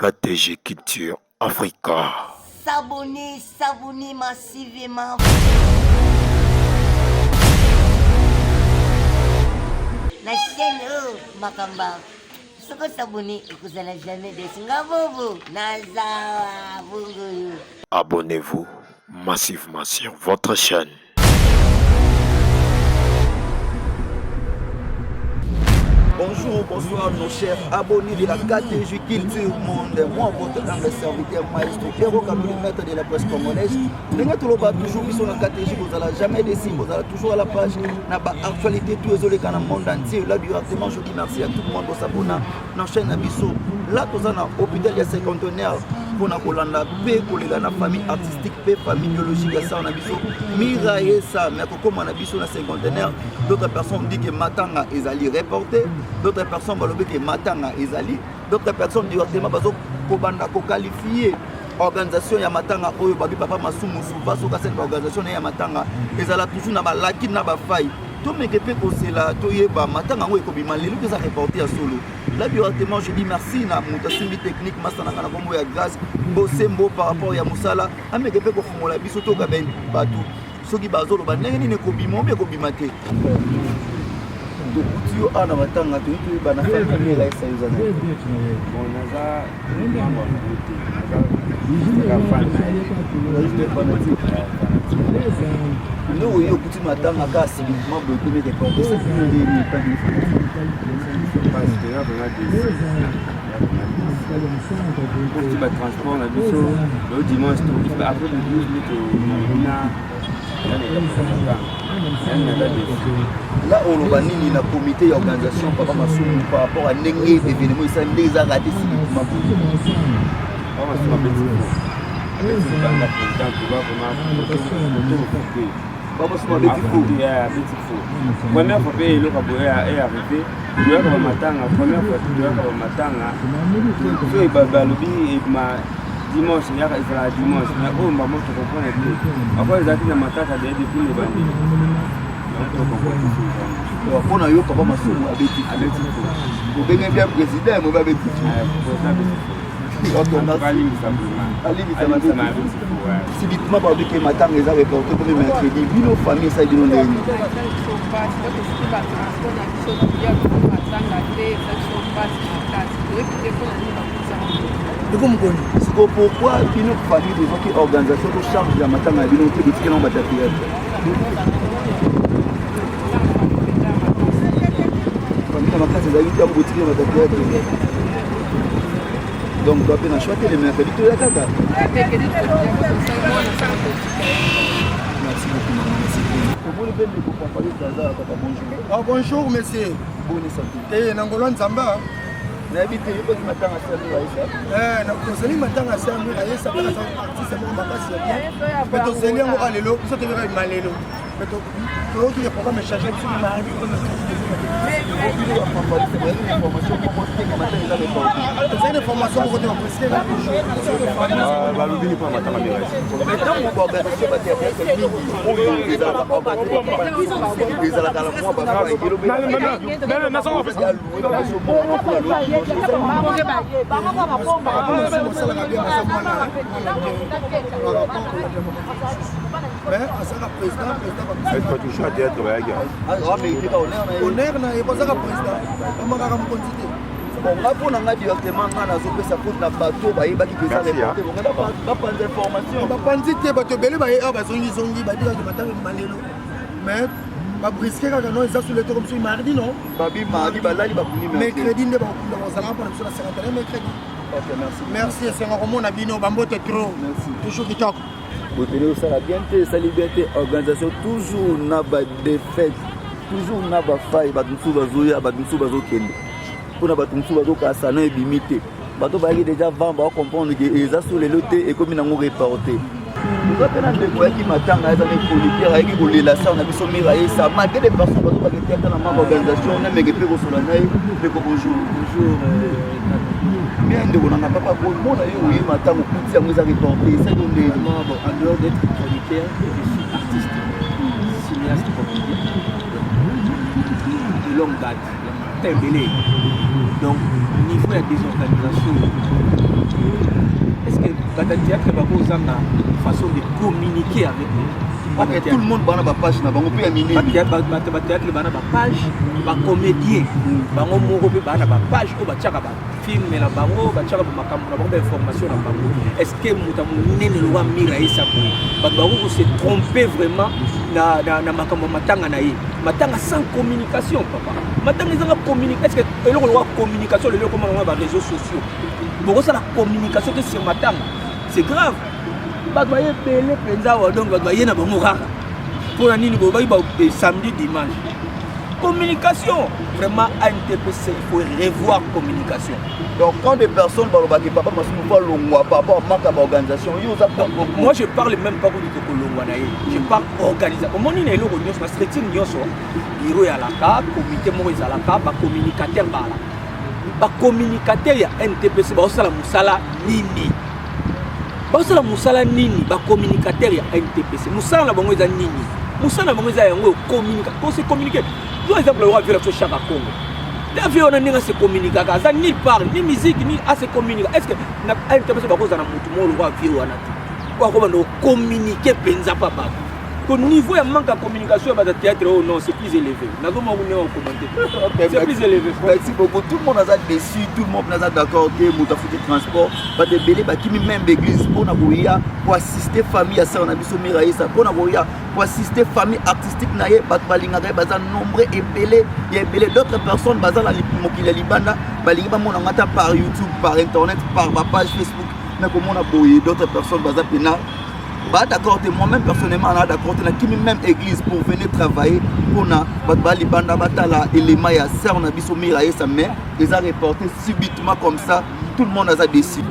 KTG Culture Africa. S'abonner massivement. La chaîne Makamba. Ce que s'abonner et que vous n'allez jamais descendre. Abonnez-vous massivement sur votre chaîne. Bonjour, bonsoir nos chers abonnés de la KTG Culture Monde. Moi, votre humble serviteur maestro Héros Kamili, maître de la presse congolaise. Nous avons toujours vu sur la KTG, vous n'allez jamais décider, vous allez toujours à la page. Nous avons actualité tous les dans le monde entier. Là, directement, je dis merci à tout le monde pour s'abonner à la chaîne Abisso. Là, nous avons l'hôpital de 50 pour la paix, pour la famille artistique, paix, famille biologique, ça on a biso. Miraye ça, mais comme on a biso dans 50 d'autres personnes disent que Matanga est allé reporter, d'autres personnes vont dire que Matanga est allé, d'autres personnes directement vont qualifier organisation ya Matanga oyo babi papa masumu souva soka cette organisation ya Matanga ezala toujours na ba laki na ba faille. Tout me que peut c'est là to yeba Matanga ngo ekobima lelo que ça reporter à solo. Là directement je dis merci na mutasimi technique masana kana kombo ya grâce bosembo par rapport ya musala ameke pe ko fungola biso to ka ben batu soki bazolo ba ndenge ni ekobima obe ekobima te. Donc tu as na Matanga to yeba bana famille la esa yuzana. Bon naza nous voyons que tu m'attends à casser uniquement pour te mettre des c'est tu vas transport la biso le dimanche après le 12 là on va nini na comité d'organisation papa masumu par rapport à ndenge événement ça ndeza raté uniquement première fois paye le cabo est arrivé tu as comme matanga première fois tu as comme matanga tu es babalobi et ma dimanche il y a la dimanche mais oh maman tu comprends pas après ils attendent matanga depuis les bandits on a eu papa masumu abeti au bien bien président moi abeti si dites-moi par que Matanga les a reporté pour le mercredi, puis nos familles ça dit non les. Pourquoi puis nos familles des gens qui organisation de charge de Matanga et nous qui qui n'ont pas d'affaires. Donc, tu as choisi les mercredis, tu es là. Merci beaucoup. Bonjour, monsieur. Bonne santé. Et Nangolon Zamba. N'habitez pas de matin à Saint-Louis. Nous sommes matin à Saint-Louis. Nous sommes artistes de mon bagage. Mais nous sommes allés à l'élo. Nous sommes allés à l'élo. Mais nous sommes allés à changer de c'est une information pour vous préciser la mais à ça, le président pas. Est-ce que tu chantes théâtre honneur na ebozaka président amakaka mokonzi te bon nga mpona nga directement nga nazopesa faute na bato bayebaki pesa reporte bapanza information bapanzi te bato ebele baye awa bazongizongi badikaki batange malelo mais babriske kaka non eza sur le comme sur mardi non babi mardi balali bakuni mercredi nde bakunda bazalaka mpona biso na 51 mercredi merci esenga komona bino bambote trop toujours kitoko botele osala bien te esali bien te organisation toujours na badefete toujours na bafaille bato mosusu bazoya bato mosusu bazokende mpona bato mosusu bazokasa na ebimi te bato bayaki déjà vent baocomprendre ke eza so lelo te ekomi nango reporte oza mpe na ndeko ayaki matanga eza na chroniqueur ayaki kolela sar na biso mira yesa malgré des personnes bazobaki te ata na mama organisation nameke mpe kosola na ye mpe bonjour bien ndeko nanga papa komona yo oye matango kuti yango eza reporte esali yo ndeni En dehors d'être chroniqueur, je suis artiste, cinéaste, comédien de longue date, très belé. Donc, au niveau de la désorganisation, est-ce que le théâtre va vous avoir une façon de communiquer avec nous? Tout le monde va avoir une page, on peut aminer. Le théâtre va avoir une page, un comédien, un page, un film, un information. Est-ce que vous avez se tromper vraiment dans sans communication, papa? Est-ce que la communication, les réseaux sociaux, la communication sur Matanga, c'est grave. Pour la samedi, dimanche. Communication, vraiment à NTPC, il faut revoir communication. Donc quand des personnes parlent de papa, par rapport à ma organisation, moi je parle même pas de je parle organisation. Comment on est là, on stretching bureau à la carte, comité Moïse à la carte, communicateur bala. Communicateur il y a NTPC, la musala nini. Basala musala nini ba communicateur ya NTPC. Musala na bango eza nini? Musala na bango eza yango communiquer. Pour se communiquer. Par exemple le roi vient sur Chaka Congo. La vie on a ninga se communiquer. Ça ni parle, ni musique, ni à se communiquer. Est-ce que na NTPC ba koza na mutu mo le roi vient wana ti. Ba ko bando communiquer penza papa. Au niveau de manque de communication avec le théâtre, oh non, c'est plus élevé. Nous avons commenté. C'est plus élevé. Merci beaucoup. Tout le monde a déçu, tout le monde a d'accord que nous avons fait transport. Qui même l'église pour assister famille à ça, on a vu ce miraïsa, pour assister famille artistique, il y a nombreux épelés, il y a d'autres personnes par YouTube, par internet, par ma page Facebook, mais comme on a boyé d'autres personnes d'accord, moi-même personnellement, on a d'accord, qui même église pour venir travailler, on a élément et ça, on a vu son miraille, sa mère, ils ont reporté subitement comme ça, tout le monde a décidé.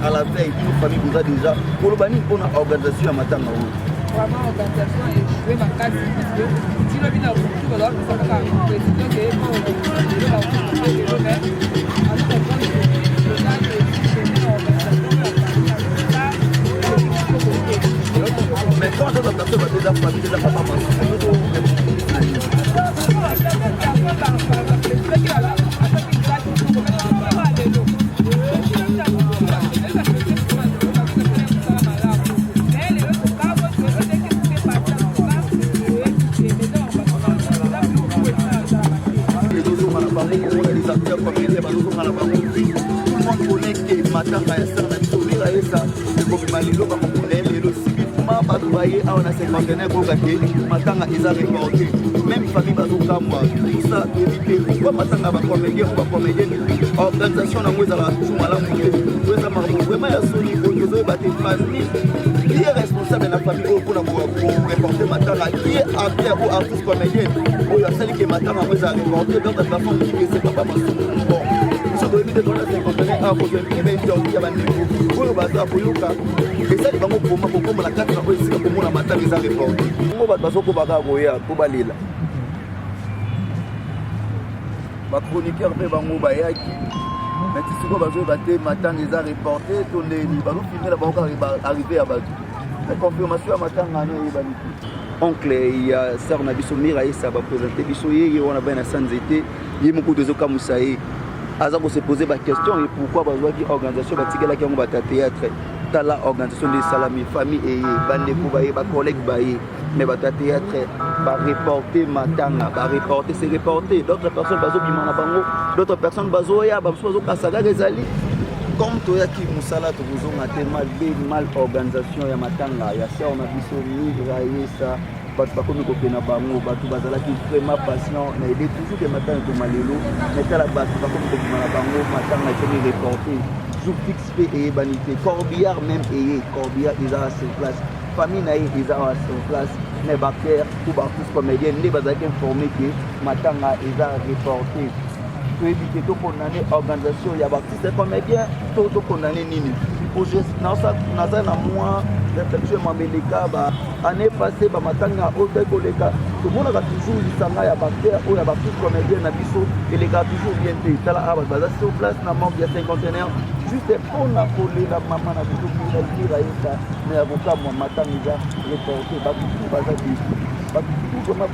À la veille, une famille vous a déjà, pour le banni, on a organisation à matin. Vraiment, l'organisation est jouée ma case parce que si le bilan est tout alors, ça va faire président qui est pour le mais mais quand on a déjà famille, déjà pas matanga ils ont reporté même famille bazoka moi tout ça éviter pourquoi matanga ba comédien ou ba comédienne organisation na moi la chumala mouté ça marbo vraiment ya soni ko battre famille qui est responsable de la famille pour reporter matanga qui est acteur ou artiste comédien ou ya celle qui matanga moi a reporté dans la famille qui c'est pas bon ça doit éviter dans la 51 à cause de l'événement qui a banni pour baza koyoka et ça bango pour la carte na aussi pour la matanga ils ont reporté ngo bato bazokobaka koya po balela bachroniqueur mpe bango bayaki nati sikoyo bazoyeba te matanga eza reporté to ndeni bazofilmela bango arrivé ya bato la confirmation ya matanga ano eyebani te oncle ya sar na biso mira esa baprésente biso ye wana bai na sanzete ye moko tozokamusa ye aza ko se poser ba question et pourquoi bazwa ki organisation batikela ki yango bata théâtre tala organisation des salami famille et bandeko baye ba collègue baye mais bata théâtre ba reporter matanga ba reporter c'est reporter d'autres personnes bazo bimana bango d'autres personnes bazo ya ba bazo kasaga ezali comme toyaki musala tozonga te mal organisation ya matanga ya sia on a biso migra yesa bato bakomi kopena bango bato bazalaki vraiment patient na aide toujours ke matanga tomalelo mais tala bato bakomi kopena bango matanga ekomi reporter jour fixe pe eyebani te corbillard même eye corbillard eza sur place famille na ye eza sur place mais baker ou baartiste comédien nde bazalaki informé ke matanga eza reporter toyebi te tokondane organisation ya baartiste comédien to tokondane nini naza na mwa réflexion mameleka année passée bamatanga oyo ekoleka tomonaka toujours lisanga ya bater oyo ya baartiste comédien na biso eleka toujours bien te tala awa baza sur place na manque ya 50 juste mpona kolela mama na biso mira yesa mais avocat mwa matanga eza reporté batutu baza défi batutu vraiment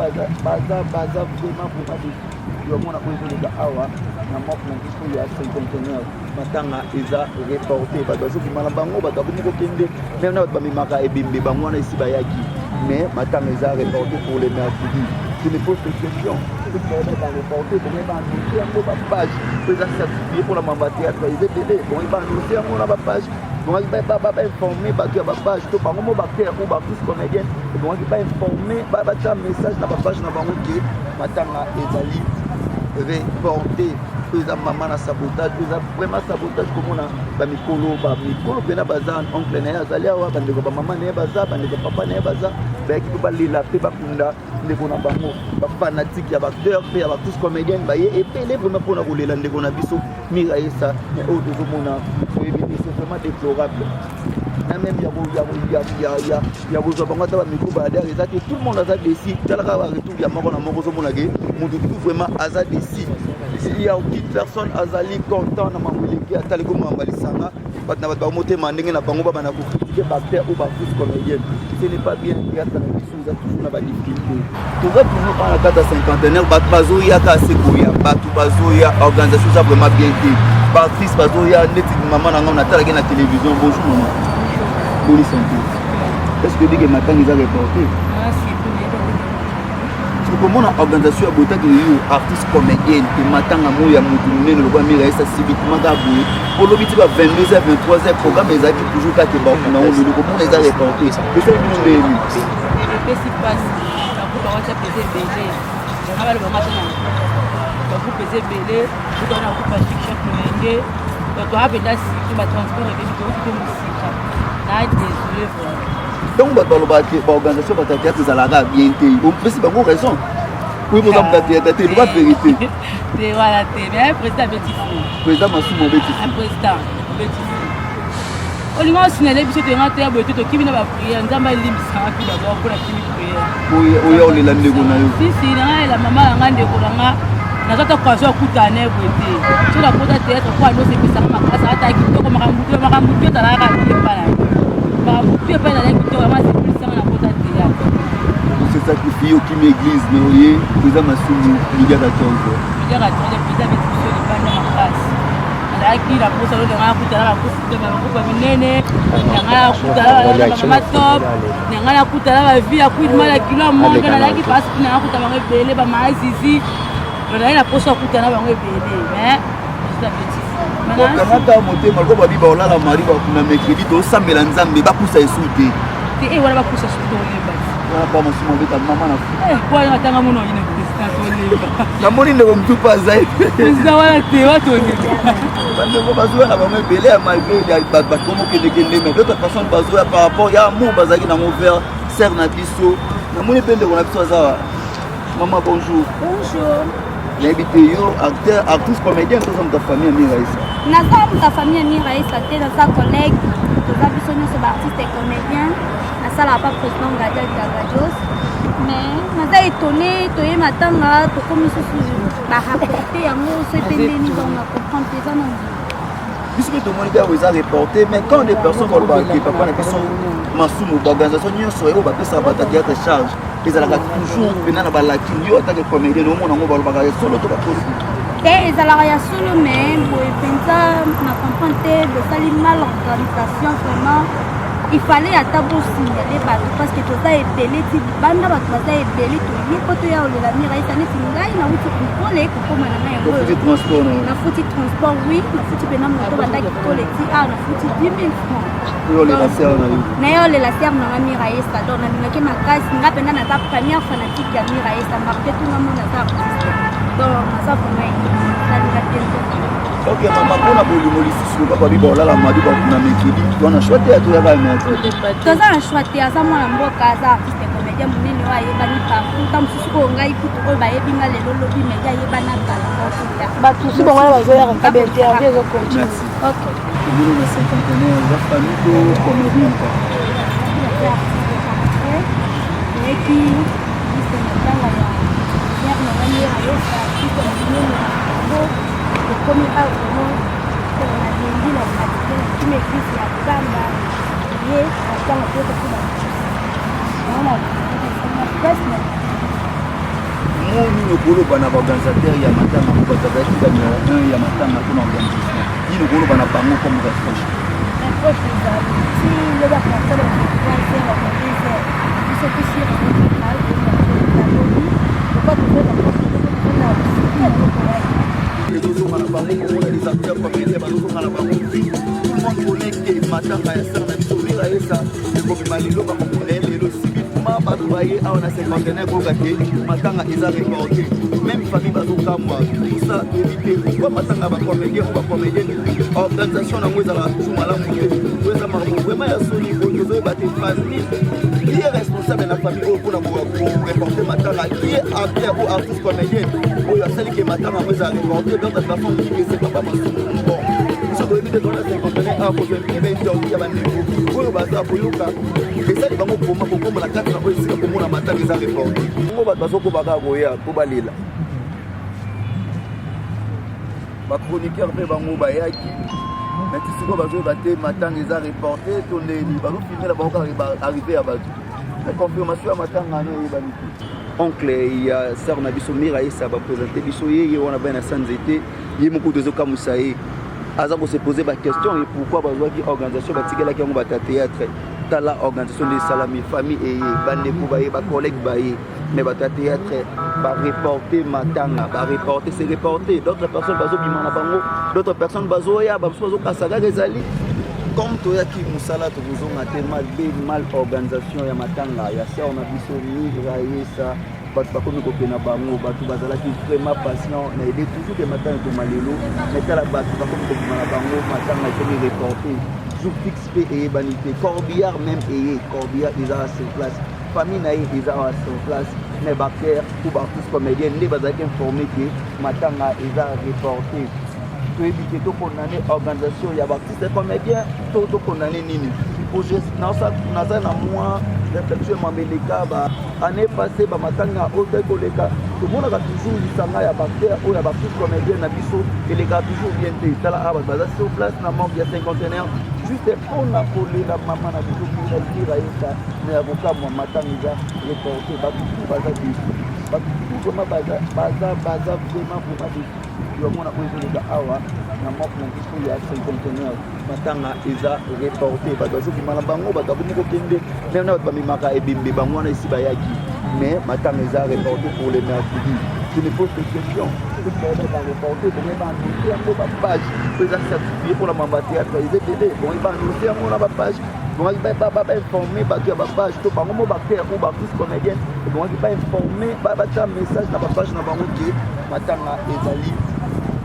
baza vraiment défi yomona oyo ezoleka awa na manque na biso ya 50 matanga eza reporté bato bazokimala bango bato bakomi kokende même na bato bamemaka ebembe bango wana esi bayaki mais matanga eza reporté pour les mercredi je me pose cette question reporté bongo baannonce yango bapage po eza certifié mpona mamba théâtre eza ebele bongo baannonce yango na bapage bongo bainforme bato ya bapage to bango mo bacteur ou baartiste comédienne bongo bainforme batia message na bapage na bango ke matanga ezali reporté eza mama na sabotage eza vraiment sabotage komona bamikolo mpena baza oncle na ye azali awa bandeko bamama na ye baza bandeko papa na ye baza bayaki mpe balela mpe bakunda ndeko na bango bafanatike ya baacteur mpe ya baartiste comédienne baye ebele vraiment mpona kolela ndeko na biso mira yesa mais oyo tozomona oyebi te c'est vraiment déplorable na même ya kozwa bango ata bamikro baadere eza te tout le monde aza déci talaka baretour ya moko na moko ozomona ke motu tout vraiment aza déci il y a aucune personne azali content na mamweleki atali komamba lisanga bato na bato bamotema ndenge na bango babana kokritike bacteur ou baartiste comédienne ce n'est pas bien théâtre na biso eza toujours na badifficulté toza toujours mpana kati ya cinquantenaire bato bazoyaka asekoya bato bazoya organisation eza vraiment bien te baartiste bazoya neti mama na ngai natalaki na télévision bonjour mama boni santé est-ce que dike matanga eza reporté komona organisation ya botaki yo artiste comédienne te matanga moyo ya motu monene lokwa mira esa civiquement ka boye olobi ti ba 22h 23h programme ezalaki toujours kaka bakuna ngo lelo komona eza reporté eza bino ndeni epesi mpasi bakupa wata pese ebele janga baloba matanga bakupa eza ebele kutana bakupa chaque molenge bato abenda siki batransport ebeli kokupe mosika na désolé vraiment donc bato balobaki baorganisation batakiate ezalaka bien te opesi bango raison oui boza mokateyata te loba vérité te wala te mais président abeti fo président masumu obeti fo président obeti fo olinga osinele biso toyenga te ya boye te tokimi na bapriere nzambe alimbisaka mpi dabord mpona kimi priere oya olela ndeko na yo sisi nanga ela mama nanga ndeko nanga nazata occasion ya kutana boye te so nakota teatre po anonse epesaka makasi atala kitoko makambo te ezalaka te mpana makambo pe ezalaki kitoko ama sepulisanga na kota teatre osesakrifie okimi église me oye président masumu midi ya 14 président abetibiso libanda makasi azalaki na posa oyo nanga nakutana bakositema bakopa minene nanga nakutana bamama top nanga nakutana bavi ya kuidema na kilo ya monde nazalaki pasi mpi nanga kuta bango ebele bamazizi nazalaki na posa akutana bango ebele mais kanaka motema loko babi baolala mari bakuna mercredi tosambela nzambe bapusa esu te te wana bapusa esu te olemba wana pa masumu obeta mama na wana batanga mona oyina président tolemba namoni ndeko motu mpo aza président wana te watolemba bandeko bazoya na bango ebele ya malgré bakomokendekende mais d'autres personnes bazoya par rapport ya amour bazalaki nango vers serre na biso namoni mpe ndeko na biso aza mama bonjour nayebi te yo acteur artiste comédien toza moto ya famille ya miraisa naza moto ya famille ya miraisa te naza collègue toza biso nyonso baartiste comédien nasalaka pa président gadiel gagadios mais naza étonné toye matanga tokomi susu barapporte yango so epembeni donc na comprendre te eza na biso mpe tomoni te awo eza reporté mais quand des personnes balobaki papa na biso masumu baorganisation nyonso oyo bapesaka batakiatre charge ezalaka toujours mpena na balakini yo atake comédien omona yango balobaka solo to bakosi ezalaka ya solo mais boye mpenza na comprendre te bosali mal organisation vraiment il fallait ata bosignale bato parce que toza ebele ti libanda bato baza ebele toye po toya olela miraisa neti ngai nauti kontrole kokoma na ngai yango nafuti transport oui nafuti mpena moto bandaki tole ti awa nafuti 10 000 francs naye olela serve nanga miraisa donc nalingaki makasi nga mpena naza première fanatique ya miraisa marke tunamo naza artiste donc naza vraiment nalinga bientôt. Ok, maman, on a voulu me laisser sur le bord là, la madi, on a mis qui dit, on a choisi à tout le monde. Toza na choisi à ça, moi, la mboka, ça, artiste comédien, mon nez, ouais, il va ni partout. Tant que ce qu'on gagne, tout le monde, il va les lolo, il va y banana. Bah, tout ce qu'on va faire, on va bien interviewer, je continue. Ok. Vous avez 50 ans, vous avez famille pour comédien. Et puis, c'est maintenant, il y a une manière à l'autre, qui continue. Comme il a vraiment dit la pratique, qui m'écrit la femme, et attend un peu de la voilà, nous avons un organisateur, il y a maintenant un organisateur, il y a maintenant un organisation. Il y a un organisateur comme reproche. Reproche, si le gars qui a fait le conseil, la police, il se fait sur le tribunal, il faut pas que vous faites les autres on a parlé les acteurs comme les autres on a parlé tout le monde connaît que matanga ya sana bisomira esa comme malilo ba comprendre le civiquement ba doyer on a 50 ans ko gake matanga eza reporté même famille ba zoka moi tout ça éviter quoi matanga ba comédien organisation na ngweza la tumala mouté ngweza marbo vraiment ya soni ko zo ba te famille qui est responsable de la famille pour reporter matanga qui est acteur ou artiste comédien ou ya celle qui matanga ngweza reporter donc la façon qui c'est pas bon ça doit éviter dans la 50 ans pour que les gens qui avaient des pour baza pour yoka et ça bango pour la carte na ko isika pour mona matanga za reporter ngo ba bazo ko baka koya ko balela ba chroniqueur pe bango ba yaki mais tu sais quoi bazo baté matanga za reporter to les bazo filmer la bango arriver à bazo la confirmation à matanga no yebani oncle ya sœur na biso Miraisa ba présenter biso yeye wana ba na sanzete ye moko tozo kamusaye aza ko se poser ba question et pourquoi ba zoaki organisation ba tikela ki ngo ba théâtre tala organisation des salami famille et bande ko ba ba collègue ba mais ba théâtre ba reporter matanga ba reporter c'est reporter d'autres personnes bazo bimana bango d'autres personnes bazo ya ba bazo kasaga rezali comme toyaki musala tozonga te mal organisation ya matanga ya sœur na biso Miraisa bato bakomi kopena bango bato bazalaki vraiment patient na aider toujours que matanga to malelo mais tala bato bakomi kopena bango matanga ekomi reporter jour fixe pe eyebani te Corbillard même Corbillard eza sur place famille na ye eza sur place mais bacteur ou baartiste comédien nde bazalaki informé que matanga eza reporter to éviter to condamner organisation ya baartiste comédien to condamner nini projet naza na moi réflexion mambeleka ba année passée ba matanga ote koleka to monaka toujours lisanga ya bacteur ou ya baartiste comédien na biso eleka toujours bien te tala aba baza sur place na manque ya 50 juste pour la kolela maman na biso Miraisa mais avocat moi matanga reporter ba tout baza vraiment baza vraiment pour pas yomona kozolega awa na moko na biso ya 50 matanga eza reporté bato bazokimala bango bato bakomi kokende même na bato bamemaka ebembe bango wana esi bayaki mais matanga eza reporté pour les mercredi je ne pose que question reporté bongo baannonce yango bapage po eza certifié mpona mamba théâtre eza ebele bongo baannonce yango na bapage bongo bainforme bato ya bapage to bango mo bacteur ou baartiste comédienne bongo bainforme batia message na bapage na bango ke matanga ezali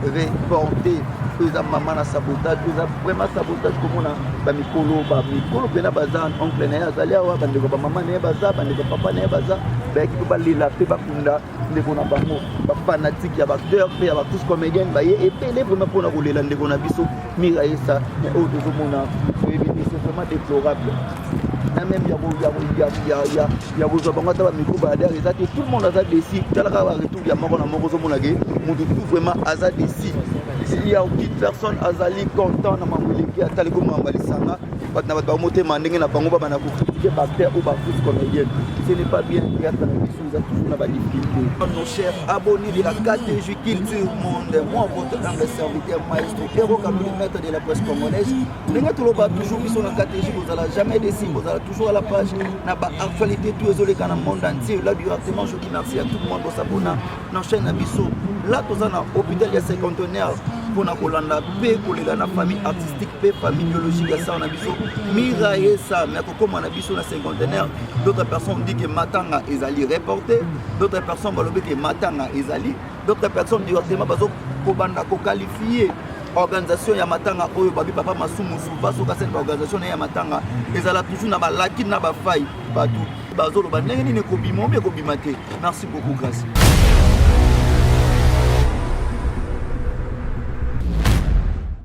reporté eza mama na sabotage eza vraiment sabotage komona bamikolo mpena baza oncle na ye azali awa bandeko bamama na ye baza bandeko papa na ye baza bayaki mpe balela mpe bakunda ndeko na bango bafanatike ya baacteur mpe ya baartiste comédienne baye ebele vraiment mpona kolela ndeko na biso Miraisa mais oyo tozomona oyebi c'est vraiment déplorable na même ya kozwa bango ata bamikro baadere eza te tout le monde aza déci talaka baretour ya moko na moko ozomona ke motu tout vraiment aza déci il y a aucune personne azali content na mambo eleki atali komamba lisanga bato na bato bamotema ndenge na bango babana kocritiquer bacteur ou bafuse comédienne. Ce n'est pas bien. Théâtre na biso nous a toujours na badifficulté. Nos chers abonnés de la KTJ Culture Monde, moi votre humble serviteur maestro Héros Kamuli, maître de la presse congolaise. Ndenge toloba toujours biso na KTJ, vous allez jamais décider, vous allez toujours à la page na ba actualité tout ezoleka na monde entier. Là directement je dis merci à tout le monde pour s'abonner na chaîne na biso. Là toza na hôpital ya cinquantenaire pour na kolanda pe kolela na famille artistique pe famille biologique ya ça na biso. Miraye ça mais comme na biso na cinquantenaire, d'autres personnes disent que Matanga ezali reporté, d'autres personnes balobi que Matanga ezali, d'autres personnes directement bazo kobanda ko qualifier organisation ya Matanga oyo babi papa Masumu Souba so ka cette organisation ya Matanga ezala toujours na ba laki na ba faille batou bazolo ba ndenge ni ko bimombe ko bimate. Merci beaucoup grâce.